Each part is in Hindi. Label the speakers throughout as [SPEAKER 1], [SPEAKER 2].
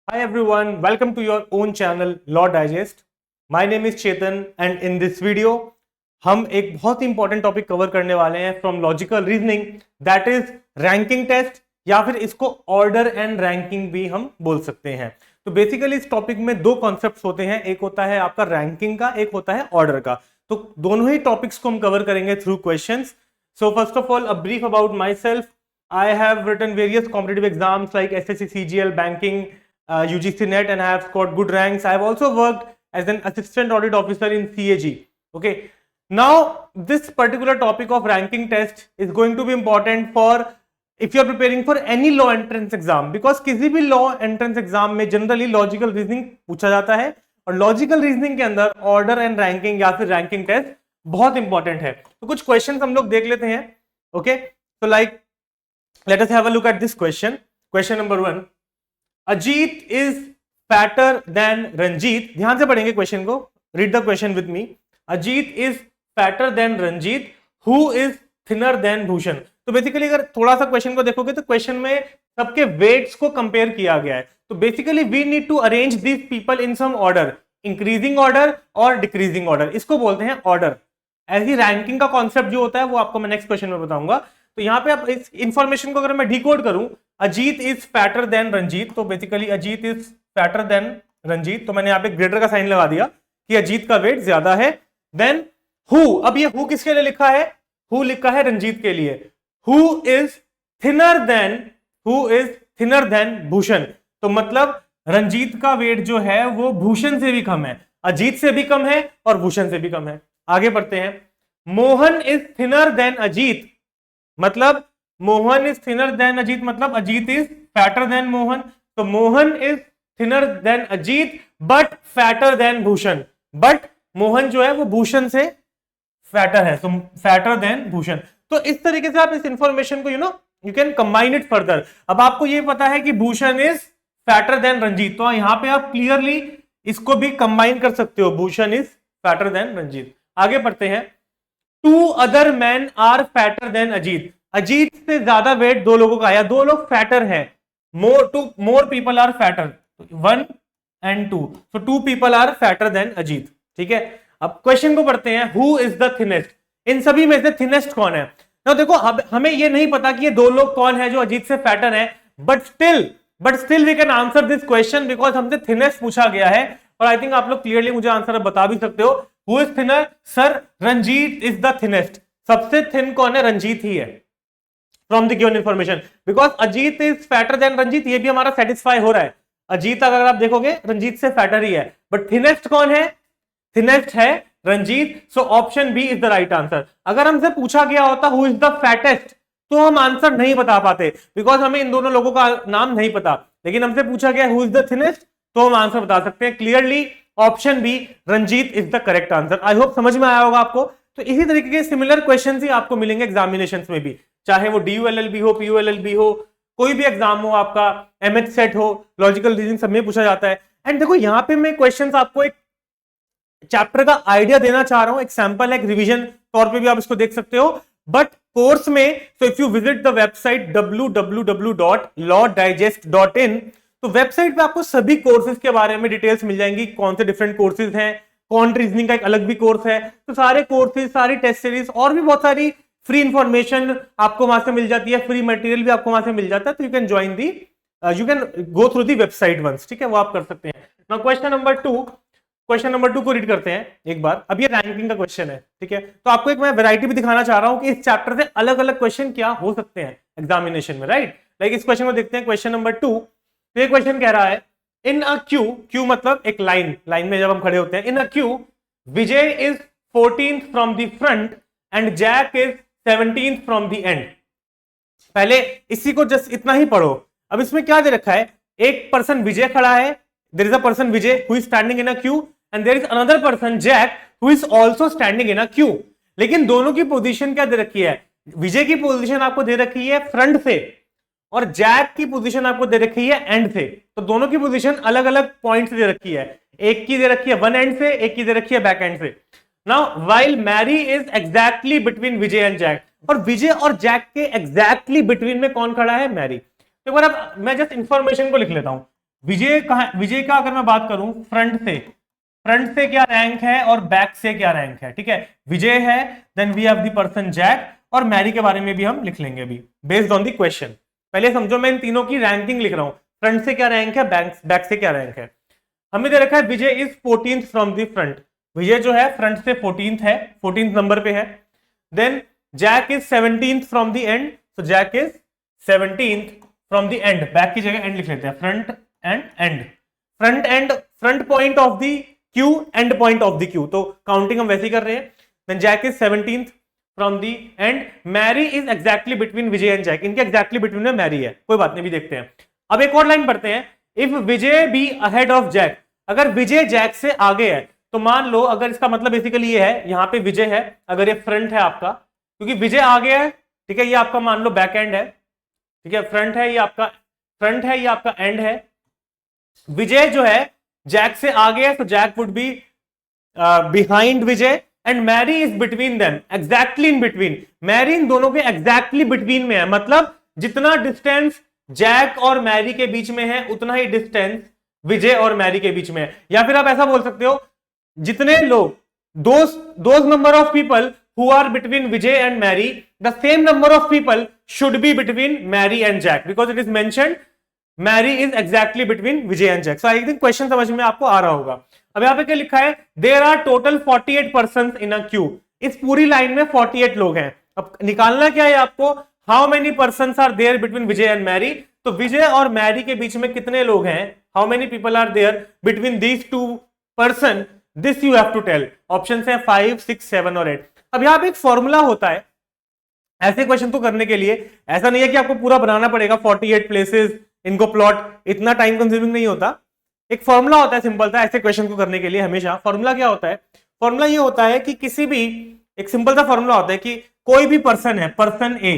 [SPEAKER 1] Hi everyone, welcome to your own channel Law Digest. My name is Chetan and in this video हम एक बहुत ही इंपॉर्टेंट टॉपिक कवर करने वाले हैं from logical reasoning, that is ranking test, या फिर इसको ऑर्डर एंड रैंकिंग भी हम बोल सकते हैं। तो बेसिकली इस टॉपिक में दो कॉन्सेप्ट्स होते हैं, एक होता है आपका रैंकिंग का, एक होता है ऑर्डर का। तो दोनों ही टॉपिक्स को हम कवर करेंगे through questions. So first of all a brief about my self. I have written various competitive exams like SSC, CGL, banking, UGC NET, and I have scored good ranks. I have also worked as an assistant audit officer in CAG. Okay. Now, this particular topic of ranking test is going to be important for if you are preparing for any law entrance exam, because किसी भी law entrance exam में generally logical reasoning पूछा जाता है, और logical reasoning के अंदर order and ranking या फिर ranking test बहुत important है। तो कुछ questions हम लोग देख लेते हैं। Okay. So like let us have a look at this question. Question number 1. Ajit is fatter than Ranjit. ध्यान से पढ़ेंगे क्वेश्चन को. Read the question with me. Ajit is fatter than Ranjit. Who is thinner than Bhushan? तो बेसिकली अगर थोड़ा सा क्वेश्चन को देखोगे तो क्वेश्चन में सबके वेट्स को कंपेयर किया गया है। तो basically we need to arrange these people in some order, increasing order और डिक्रीजिंग ऑर्डर। इसको बोलते हैं ऑर्डर। ऐसी रैंकिंग का कॉन्सेप्ट जो होता है वो आपको मैं नेक्स्ट क्वेश्चन में बताऊंगा। तो यहाँ पे आप इस इंफॉर्मेशन को अगर मैं डिकोड करूं, Ajit is fatter than Ranjit, तो basically Ajit is fatter than Ranjit, तो मैंने यहाँ पे ग्रेटर का साइन लगा दिया कि अजीत का वेट ज्यादा है। देन हु, अब ये हु किसके लिए लिखा है? हु लिखा है रंजीत के लिए। Who is thinner then Bhushan, तो मतलब रंजीत का वेट जो है वो भूषण से भी कम है, अजीत से भी कम है और भूषण से भी कम है। आगे बढ़ते हैं। Mohan is thinner than Ajit, मतलब Mohan is thinner than Ajit, मतलब Ajit is fatter than Mohan. तो Mohan is thinner than Ajit but fatter than Bhushan, but Mohan जो है वो भूषण से फैटर है, तो फैटर देन भूषण। तो इस तरीके से आप इस इंफॉर्मेशन को you can combine it further. अब आपको ये पता है कि Bhushan is fatter than Ranjit, तो यहां पे आप क्लियरली इसको भी कंबाइन कर सकते हो, Bhushan is fatter than Ranjit. आगे बढ़ते हैं। Two other man are fatter than Ajit, Ajit से ज्यादा वेट दो लोगों का आया, दो लोग फैटर हैं। More people are fatter, 1 and 2, so 2 people are fatter than Ajit. ठीक है, अब क्वेश्चन को पढ़ते हैं। हु इज द थिनेस्ट, इन सभी में से थिनेस्ट कौन है? तो देखो अब हमें ये नहीं पता कि ये दो लोग कौन है जो अजीत से फैटर है, but still we can answer this question because हमसे थिनेस्ट पूछा गया है। और आई थिंक आप लोग क्लियरली मुझे आंसर बता भी सकते हो। Who is thinner? Sir Ranjit is the thinnest, सबसे थिन कौन है? रंजीत ही है from the given information, because Ajit is fatter than Ranjit, ये भी हमारा सेटिस्फाई हो रहा है। अजीत अगर आप देखोगे रंजीत से फैटर ही है, बट थिनेस्ट कौन है? थिनेस्ट है Ranjit, so option B is the right answer. अगर हमसे पूछा गया होता हु इज द फैटेस्ट, तो हम आंसर नहीं बता पाते बिकॉज हमें इन दोनों लोगों का नाम नहीं पता, लेकिन हमसे पूछा गया हु इज द थिनेस्ट, तो हम आंसर बता सकते हैं clearly. Option B Ranjit is the correct answer. I hope समझ में आया होगा आपको। तो इसी तरीके के सिमिलर क्वेश्चन ही आपको मिलेंगे एग्जामिनेशन में भी, चाहे वो DULLB हो, PULLB हो, कोई भी एग्जाम हो आपका, MH सेट हो, लॉजिकल रीजनिंग सब में पूछा जाता है। एंड देखो यहाँ पे मैं क्वेश्चंस आपको एक चैप्टर का आइडिया देना चाह रहा हूं, एक सैंपल है, एक रिवीजन तौर पे भी आप इसको देख सकते हो, बट कोर्स में। So if you visit the website www.lawdigest.in, तो वेबसाइट पे आपको सभी कोर्सेज के बारे में डिटेल्स मिल जाएंगी, कौन से डिफरेंट कोर्सेज हैं, कौन रीजनिंग का एक अलग भी कोर्स है, तो सारे कोर्सेज, सारी टेस्ट सीरीज और भी बहुत सारी फ्री इंफॉर्मेशन आपको वहां से मिल जाती है, फ्री मटेरियल भी आपको वहां से मिल जाता है। तो you can join the, you can go through the website once, ठीक है, वो आप कर सकते हैं। नाउ क्वेश्चन नंबर 2 को रीड करते हैं एक बार। अब ये रैंकिंग का क्वेश्चन है, ठीक है, तो आपको एक मैं वैरायटी भी दिखाना चाह रहा हूं कि इस चैप्टर से अलग अलग क्वेश्चन क्या हो सकते हैं एग्जामिनेशन में, राइट। लाइक इस क्वेश्चन को देखते हैं, क्वेश्चन नंबर 2। तो ये क्वेश्चन कह रहा है, इन अ क्यू मतलब एक लाइन में जब हम खड़े होते हैं, in a queue Vijay is 14th from the front and Jack is 17th from the end. पहले इसी को जस्ट इतना ही पढ़ो। अब इसमें क्या दे रखा है? एक पर्सन विजय खड़ा है, there is a person Vijay who is standing in a queue, and there is another person Jack who is also standing in a queue. लेकिन दोनों की पोजीशन क्या दे रखी है? विजय की पोजीशन आपको दे रखी है फ्रंट से, और जैक की पोजीशन आपको दे रखी है एंड से। तो दोनों की पोजीशन अलग अलग पॉइंट से दे रखी है, एक की दे रखी है वन एंड से, एक की दे रखी है बैक एंड से। Now while Mary is exactly between Vijay and Jack, और विजय और जैक के एग्जैक्टली बिटवीन में कौन खड़ा है? मैरी। तो एक बार अब मैं जस्ट इंफॉर्मेशन को लिख लेता हूं। विजय का अगर मैं बात करूं फ्रंट से क्या रैंक है और बैक से क्या रैंक है, ठीक है। विजय है, then we have the person Jack, और मैरी के बारे में भी हम लिख लेंगे अभी बेस्ड ऑन द क्वेश्चन। पहले समझो मैं इन तीनों की रैंकिंग लिख रहा हूं, फ्रंट से क्या रैंक है, बैक से क्या रैंक है। हमने दे रखा है Vijay is 14th from the front, Vijay जो है फ्रंट से 14th है, 14th नंबर पे है। Then Jack is 17th from the end, तो Jack is 17th from the end, back की जगह एंड लिख लेते हैं, front end, front point of the queue, end point of the queue, तो काउंटिंग हम वैसे ही कर रहे हैं। Then Jack is 17th from the end, Mary is exactly between Vijay and Jack, इनके एग्जैक्टली बिटवीन में मैरी है, कोई बात नहीं, भी देखते हैं। अब एक और लाइन पढ़ते हैं, if Vijay be ahead of Jack, अगर विजय जैक से आगे है, तो मान लो अगर इसका मतलब बेसिकली ये है, यहां पे विजय है, अगर ये फ्रंट है आपका, क्योंकि विजय आगे है, ठीक है, ये आपका मान लो बैक एंड है, ठीक है, फ्रंट है, ये आपका एंड है। विजय जो है जैक से आगे है, तो Jack would be behind Vijay, and Mary is between them, exactly in between, Mary इन दोनों के एग्जैक्टली बिटवीन में है, मतलब जितना डिस्टेंस जैक और मैरी के बीच में है उतना ही डिस्टेंस विजय और मैरी के बीच में है। या फिर आप ऐसा बोल सकते हो, जितने लोग, those number of people who are between Vijay and Mary, the same number of people should be between Mary and Jack, because it is mentioned Mary is exactly between Vijay and Jack. So I think question समझ में आपको आ रहा होगा। अब यहाँ पे क्या लिखा है, there are total 48 persons in a queue, इस पूरी लाइन में 48 लोग हैं। अब निकालना क्या है आपको, how many persons are there between Vijay and Mary, तो विजय और मैरी के बीच में कितने लोग हैं, how many people are there between these two person, this you have to tell। Option है 5, 6, 7 और 8। अब यहां पे एक फॉर्मूला होता है ऐसे क्वेश्चन को करने के लिए, ऐसा नहीं है कि आपको पूरा बनाना पड़ेगा 48 प्लेसेस, इनको प्लॉट, इतना टाइम कंज्यूमिंग नहीं होता। एक फॉर्मूला होता है सिंपल सा ऐसे क्वेश्चन को करने के लिए हमेशा। फॉर्मूला क्या होता है, फॉर्मूला ये होता है कि किसी भी, एक सिंपल सा फॉर्मूला होता है कि कोई भी पर्सन है, पर्सन ए,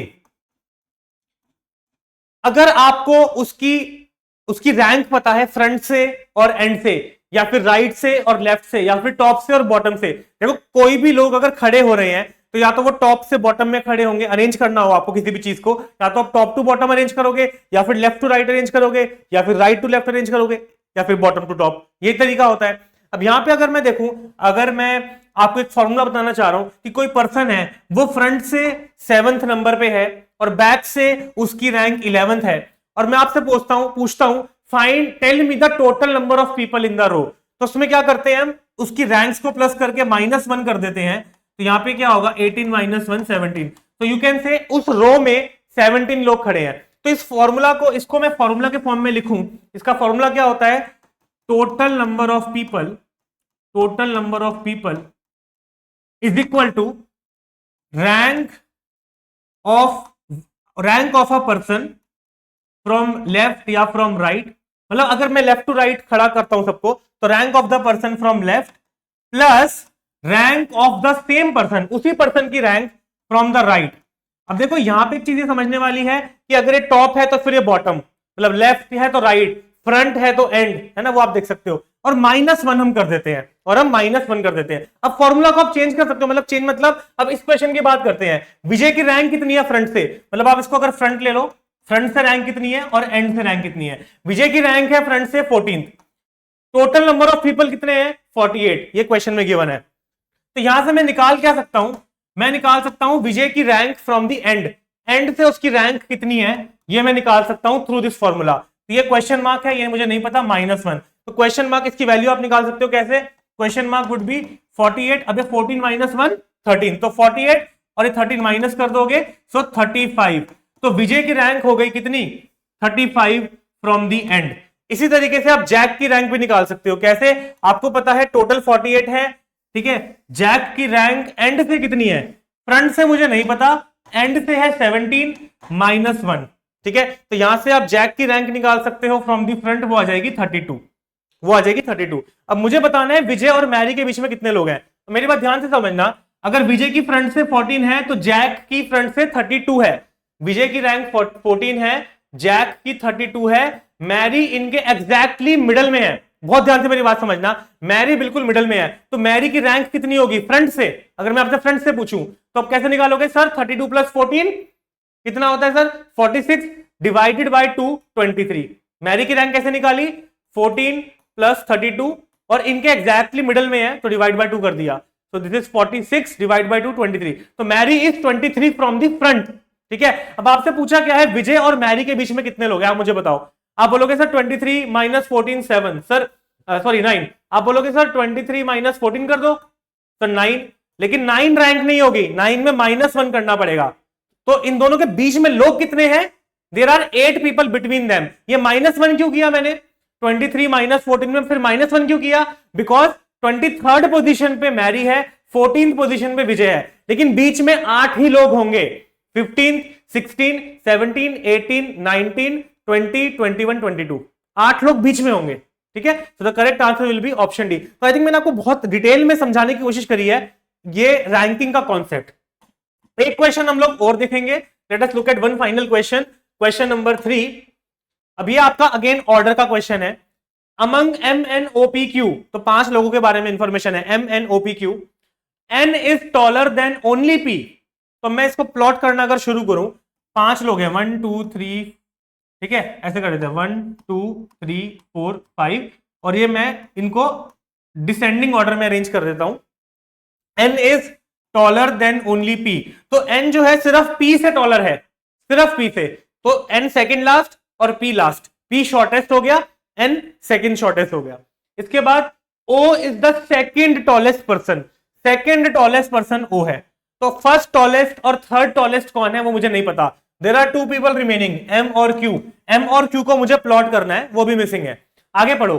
[SPEAKER 1] अगर आपको उसकी रैंक पता है फ्रंट से और एंड से, या फिर राइट से और लेफ्ट से, या फिर टॉप से और बॉटम से। देखो कोई भी लोग अगर खड़े हो रहे हैं तो या तो वो टॉप से बॉटम में खड़े होंगे, अरेंज करना हो आपको किसी भी चीज को, या तो आप टॉप टू बॉटम अरेंज करोगे, या फिर लेफ्ट टू राइट अरेंज करोगे, या फिर राइट टू लेफ्ट अरेंज करोगे, या फिर बॉटम टू टॉप, ये तरीका होता है। अब यहां पे अगर मैं देखूं, अगर मैं आपको एक फॉर्मूला बताना चाह रहा हूं कि कोई पर्सन है वो फ्रंट से 7th नंबर पे है और बैक से उसकी रैंक 11th है, और मैं आपसे पूछता हूं find tell me the total number of people in the row, तो उसमें क्या करते हैं हम, उसकी रैंक्स को प्लस करके -1 कर देते हैं, तो यहां पे क्या होगा 18 - 1 17, तो यू कैन से उस रो में 17 लोग खड़े हैं। तो इस फॉर्मूला को, इसको मैं फॉर्मूला के फॉर्म में लिखूं, इसका फॉर्मूला क्या होता है, total number of people is equal to rank of a person from left या फ्रॉम राइट, मतलब अगर मैं लेफ्ट टू राइट खड़ा करता हूं सबको, तो rank of the person from left plus rank of the same person, उसी पर्सन की रैंक फ्रॉम द राइट। अब देखो यहां पे एक चीज समझने वाली है कि अगर ये टॉप है तो फिर ये बॉटम, मतलब लेफ्ट है तो राइट, फ्रंट है तो एंड, है ना, वो आप देख सकते हो, और -1 हम कर देते हैं, अब फॉर्मूला को आप चेंज कर सकते हो, मतलब चेंज मतलब अब इस क्वेश्चन की बात करते हैं, विजय की रैंक कितनी है फ्रंट से, मतलब आप इसको अगर फ्रंट ले लो, फ्रंट से रैंक कितनी है और एंड से रैंक कितनी है, विजय की रैंक है फ्रंट से 14th, total number of people कितने हैं 48, ये क्वेश्चन में गिवन है। तो यहां से मैं निकाल क्या सकता हूं, मैं निकाल सकता हूं विजय की रैंक फ्रॉम द एंड से उसकी रैंक कितनी है, ये मैं निकाल सकता हूं थ्रू दिस फॉर्मूला। तो ये क्वेश्चन मार्क है, ये मुझे नहीं पता, -1, तो क्वेश्चन मार्क इसकी वैल्यू आप निकाल सकते हो कैसे, क्वेश्चन मार्क वुड बी 48, अब 14 - 1 13, तो 48 और ये 13 माइनस कर दोगे, सो 35, तो विजय की रैंक हो गई कितनी 35 फ्रॉम दी एंड। इसी तरीके से आप जैक की रैंक भी निकाल सकते हो, कैसे, आपको पता है टोटल 48 है, ठीक है, जैक की रैंक एंड से कितनी है, फ्रंट से मुझे नहीं पता, एंड से है 17 - 1, ठीक है, तो यहां से आप जैक की रैंक निकाल सकते हो फ्रॉम दी फ्रंट, वो आ जाएगी 32, अब मुझे बताना है विजय और मैरी के बीच में कितने लोग हैं। तो मेरी बात ध्यान से समझना, अगर विजय की फ्रंट से 14 है तो जैक की फ्रंट से 32 है, विजय की रैंक 14 है, जैक की 32 है, मैरी इनके एग्जैक्टली मिडल में है, बहुत ध्यान से मेरी बात समझना, मैरी बिल्कुल मिडल में है, तो मैरी की रैंक कितनी होगी फ्रंट से, अगर मैं आपसे फ्रंट से पूछूं तो आप कैसे निकालोगे सर, 32 + 14 कितना होता है सर 46 डिवाइडेड बाय 2 23, मैरी की रैंक कैसे निकाली 14 प्लस 32 और इनके एग्जैक्टली मिडल में है तो डिवाइड बाय 2 कर दिया, so this is 46 divide by 2 23, तो Mary is 23 from the front. ठीक है, अब आपसे पूछा क्या है विजय और मैरी के बीच में कितने लोग हैं, आप मुझे बताओ। आप बोलोगे सर 23 माइनस 14 7, सर सॉरी 9। आप बोलोगे सर 23 माइनस 14 कर दो, सर 9, लेकिन 9 रैंक नहीं होगी, 9 में -1 करना पड़ेगा। तो इन दोनों के बीच में लोग कितने हैं, there are 8 people between them. ये -1 क्यों किया मैंने 23 माइनस 14 में, फिर -1 क्यों किया, बिकॉज 23rd पोजीशन पे मैरी है, 14th पोजीशन पे विजय है, लेकिन बीच में 8 ही लोग होंगे, 15 16 17 18 19 20 21 22, 8 लोग बीच में होंगे। ठीक है, so the correct answer will be option D. तो आई थिंक मैंने आपको बहुत डिटेल में समझाने की कोशिश करी है ये रैंकिंग का कॉन्सेप्ट। एक क्वेश्चन हम लोग और देखेंगे, let us look at one final question, question number 3। अब ये आपका अगेन ऑर्डर का क्वेश्चन है। अमंग MNOPQ, तो 5 लोगों के बारे में इंफॉर्मेशन है, MNOPQ, N is taller than only P। तो मैं इसको प्लॉट करना अगर शुरू करूं, 5 लोग हैं 1 2 3, ठीक है, ऐसे कर देते हैं 1 2 3 4 5, और ये मैं इनको डिसेंडिंग ऑर्डर में अरेंज कर देता हूं। N is taller than only P, तो N जो है सिर्फ P से टॉलर है, सिर्फ P से, तो N सेकंड लास्ट और P लास्ट, P शॉर्टेस्ट हो गया, N सेकंड शॉर्टेस्ट हो गया। इसके बाद O is the second tallest person, second tallest person O है। तो फर्स्ट टॉलेस्ट और थर्ड टॉलेस्ट कौन है वो मुझे नहीं पता। There are 2 people remaining, M और Q। M और Q को मुझे प्लॉट करना है, वो भी मिसिंग है। आगे पढ़ो,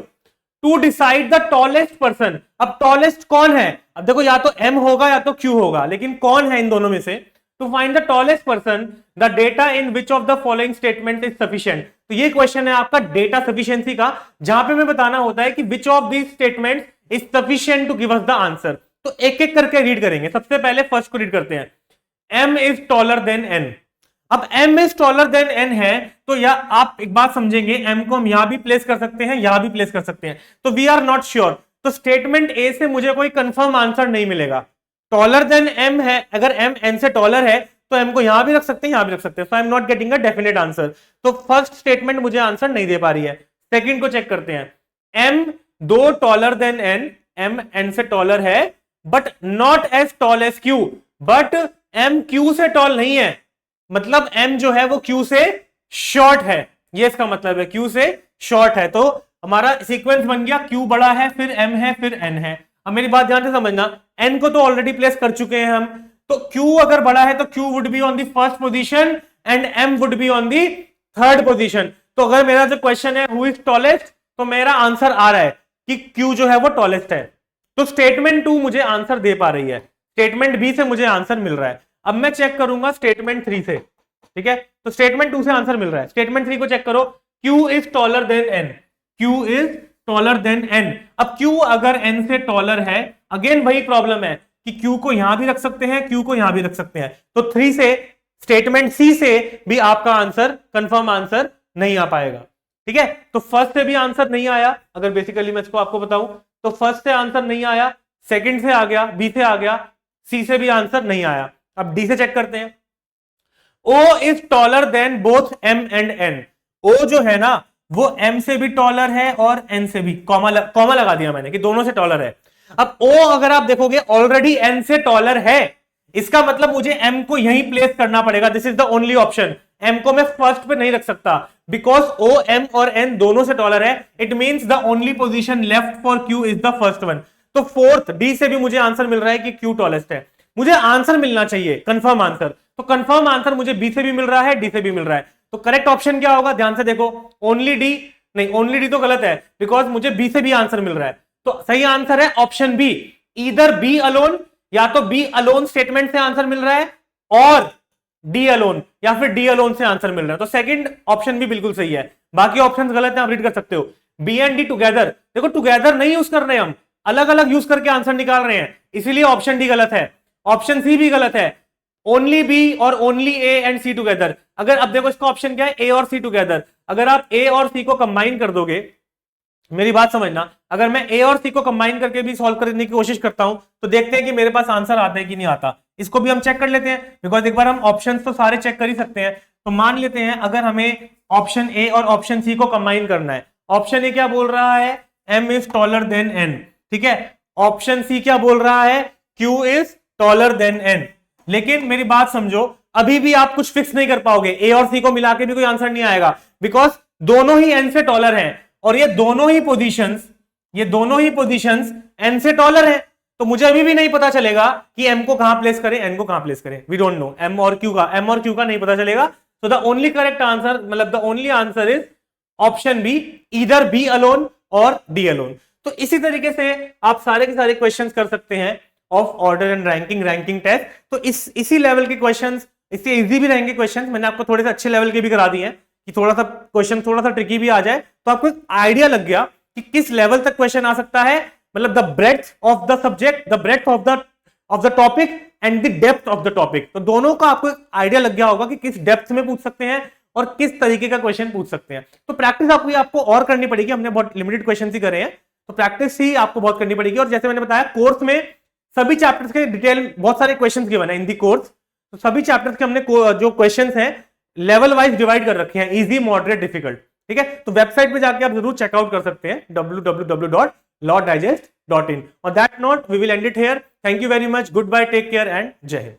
[SPEAKER 1] to decide the tallest person. अब टॉलेस्ट कौन है, अब देखो या तो M होगा या तो Q होगा, लेकिन कौन है इन दोनों में से। To find the tallest person, the data in which of the following statement is sufficient. तो ये क्वेश्चन है आपका डेटा सफिशिएंसी का, जहां पे मैं बताना होता है कि which of these statement is sufficient to give us the answer. तो एक एक करके रीड करेंगे। सबसे पहले फर्स्ट को रीड करते हैं, M is taller than N। अब M is taller than N है, तो या आप एक बात समझेंगे, M को हम यहां भी प्लेस कर सकते हैं, यहां भी प्लेस कर सकते हैं, तो वी आर नॉट श्योर। तो स्टेटमेंट A से मुझे कोई कंफर्म आंसर नहीं मिलेगा। टॉलर देन M है, अगर M N से टॉलर है तो M को यहां भी रख सकते हैं, यहां भी रख सकते हैं, so I am not getting a definite answer. तो फर्स्ट स्टेटमेंट मुझे आंसर नहीं दे पा रही है। सेकंड को चेक करते हैं, M दो taller than N, M N से टॉलर है but not as tall as Q, but M Q से टॉल नहीं है, मतलब M जो है वो Q से शॉर्ट है, ये इसका मतलब है, Q से शॉर्ट है। तो हमारा सीक्वेंस बन गया, Q बड़ा है, फिर M है, फिर N है। अब मेरी बात ध्यान से समझना, N को तो ऑलरेडी प्लेस कर चुके हैं हम, तो Q अगर बड़ा है तो Q would be on the first position and M would be on the third position. तो अगर मेरा जो क्वेश्चन है हु इज टॉलेस्ट, तो मेरा आंसर आ रहा है कि Q जो है वो टॉलेस्ट है। तो स्टेटमेंट 2 मुझे आंसर दे पा रही है, स्टेटमेंट बी से मुझे आंसर मिल रहा है। अब मैं चेक करूंगा स्टेटमेंट 3 से, ठीक है, तो स्टेटमेंट 2 से आंसर मिल रहा है, स्टेटमेंट 3 को चेक करो, Q is taller than N, Q is taller than N। अब Q अगर N से टॉलर है, अगेन वही प्रॉब्लम है कि Q को यहां भी रख सकते हैं, Q को यहां भी रख सकते हैं, तो 3 से स्टेटमेंट C से भी आपका आंसर कंफर्म आंसर नहीं आ पाएगा। ठीक है, तो फर्स्ट से भी आंसर नहीं आया, अगर बेसिकली मैं इसको आपको बताऊं तो फर्स्ट से आंसर नहीं आया, सेकंड से आ गया, बी से आ गया, सी से भी आंसर नहीं आया। अब डी से चेक करते हैं, O is taller than both M and N। O जो है ना वो M से भी टॉलर है और N से भी, कॉमा लगा दिया मैंने कि दोनों से टॉलर है। अब O अगर आप देखोगे ऑलरेडी N से टॉलर है, इसका मतलब मुझे M को यहीं प्लेस करना पड़ेगा, this is the only option. M को मैं फर्स्ट पे नहीं रख सकता बिकॉज O M और N दोनों से टॉलर है, it means the only position left for Q is the first one. तो फोर्थ D से भी मुझे आंसर मिल रहा है कि Q टॉलेस्ट है। मुझे आंसर मिलना चाहिए कंफर्म आंसर, तो कंफर्म आंसर मुझे B से भी मिल रहा है, D से भी मिल रहा है। तो करेक्ट ऑप्शन क्या होगा, ध्यान से देखो, ओनली D नहीं, ओनली D तो गलत है बिकॉज मुझे B से भी आंसर मिल रहा है। तो सही आंसर है option B, either B alone, या तो B अलोन स्टेटमेंट से आंसर मिल रहा है और D अलोन, या फिर D अलोन से आंसर मिल रहा है। तो सेकंड ऑप्शन भी बिल्कुल सही है, बाकी ऑप्शंस गलत हैं, आप रीड कर सकते हो। B एंड D टुगेदर, देखो टुगेदर नहीं यूज कर रहे हैं हम, अलग अलग यूज करके आंसर निकाल रहे हैं, इसीलिए ऑप्शन डी गलत है, ऑप्शन सी भी गलत है। ओनली बी और only A and C together, अगर अब देखो इसका ऑप्शन क्या है, ए और सी टुगेदर, अगर आप ए और सी को कंबाइन कर दोगे, मेरी बात समझना, अगर मैं ए और सी को कंबाइन करके भी सॉल्व करने की कोशिश करता हूं तो देखते हैं कि मेरे पास आंसर आता है कि नहीं आता। इसको भी हम चेक कर लेते हैं बिकॉज एक बार हम ऑप्शंस तो सारे चेक कर ही सकते हैं। तो मान लेते हैं अगर हमें ऑप्शन ए और ऑप्शन सी को कंबाइन करना है, ऑप्शन ए क्या बोल रहा है, m is taller than n, ठीक है। ऑप्शन सी क्या बोल रहा है, q is taller than n। लेकिन मेरी बात समझो, अभी भी आप कुछ फिक्स नहीं कर पाओगे, ए और सी को मिला के भी कोई आंसर नहीं आएगा, बिकॉज दोनों ही n से टॉलर हैं और ये दोनों ही पोजीशंस n से टॉलर हैं। तो मुझे अभी भी नहीं पता चलेगा कि m को कहां प्लेस करें, n को कहां प्लेस करें। वी डोंट नो m और q का नहीं पता चलेगा। So the only correct answer, मतलब the only answer is option B, either B alone और डी अलोन। तो इसी तरीके से आप सारे के सारे क्वेश्चंस कर सकते हैं of order and ranking test. तो इसी लेवल के क्वेश्चंस, इससे इजी भी रहेंगे क्वेश्चंस। मैंने आपको थोड़े से अच्छे लेवल के भी करा दिए हैं कि थोड़ा सा क्वेश्चन थोड़ा सा ट्रिकी भी आ जाए, तो आपको एक आइडिया लग गया कि किस लेवल तक क्वेश्चन आ सकता है, मतलब the breadth of the subject, the breadth of the topic and the depth of the topic. तो दोनों का आपको एक आइडिया लग गया होगा कि किस डेप्थ में पूछ सकते हैं और किस तरीके का क्वेश्चन पूछ सकते हैं। तो प्रैक्टिस आपको और करनी पड़ेगी। हमने बहुत लिमिटेड क्वेश्चन ही करे हैं, तो प्रैक्टिस ही आपको बहुत करनी पड़ेगी। और जैसे मैंने बताया, कोर्स में सभी चैप्टर्स के डिटेल बहुत सारे क्वेश्चंस गिवन है इन दी कोर्स। तो सभी चैप्टर्स के हमने जो क्वेश्चंस हैं लेवल वाइज डिवाइड कर रखे हैं, इजी, मॉडरेट, डिफिकल्ट, ठीक है। तो वेबसाइट पे जाके आप जरूर चेकआउट कर सकते हैं www.lawdigest.in। On that note, we will end it here. Thank you very much. Goodbye, take care and जय हिंद।